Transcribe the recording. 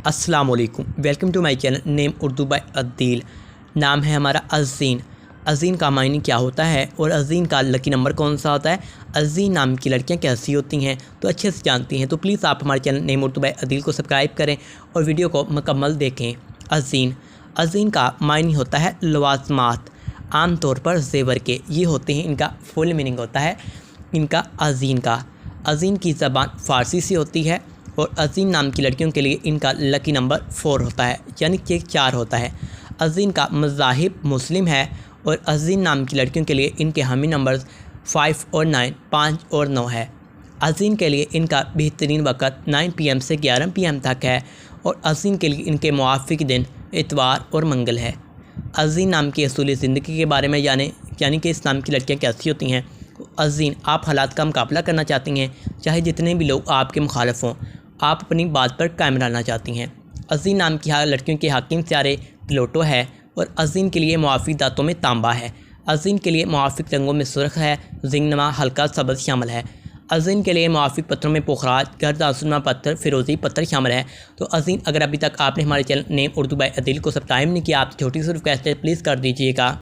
अस्सलाम वालेकुम, welcome to my channel name Urdu by Adeel. नाम है हमारा अज़ीन। अज़ीन का मायने क्या होता है और अज़ीन का लकी नंबर कौन सा होता है, अज़ीन नाम की लड़कियां कैसी होती हैं तो अच्छे से जानती हैं। तो प्लीज़ आप हमारे channel name Urdu by Adeel को सब्सक्राइब करें और वीडियो को मुकम्मल देखें। अज़ीन का मायने होता है लवाज़मात, आम तौर पर ज़ेवर के, ये होते हैं। इनका फुल मीनिंग होता है इनका अज़ीन की ज़बान फ़ारसी से होती है और अज़ीन नाम की लड़कियों के लिए इनका लकी नंबर 4 होता है, यानी कि 4 होता है। अज़ीन का मज़ाहिब मुस्लिम है और अज़ीन नाम की लड़कियों के लिए इनके हामी नंबर 5 और 9, 5 और 9 है। अज़ीन के लिए इनका बेहतरीन वक़्त 9 PM से 11 PM तक है और अज़ीन के लिए इनके मुआफ़िक दिन इतवार और मंगल है। अज़ीन नाम की असूली ज़िंदगी के बारे में जानें, यानी कि इस नाम की लड़कियाँ कैसी होती हैं। अज़ीन, आप हालात का मुकाबला करना चाहती हैं, चाहे जितने भी लोग आपके मुखालिफ हों, आप अपनी बात पर कायम रहना चाहती हैं। अज़ीन नाम की लड़कियों के हाकिम सितारे प्लूटो है और अज़ीन के लिए मुआफ़िक दांतों में तांबा है। अज़ीन के लिए मुआफ़िक रंगों में सुर्ख है, जिंगनमा, हल्का सब्ज़ शामिल है। अज़ीन के लिए मुआफ़िक पत्थरों में पोखराज, गर्द आसुनमा पत्थर, फिरोज़ी पत्थर शामिल है। तो अज़ीन, अगर अभी तक आपने हमारे channel name Urdu by Adeel को सब्सक्राइब नहीं किया, आप छोटी सी रिक्वेस्ट है, प्लीज़ कर दीजिएगा।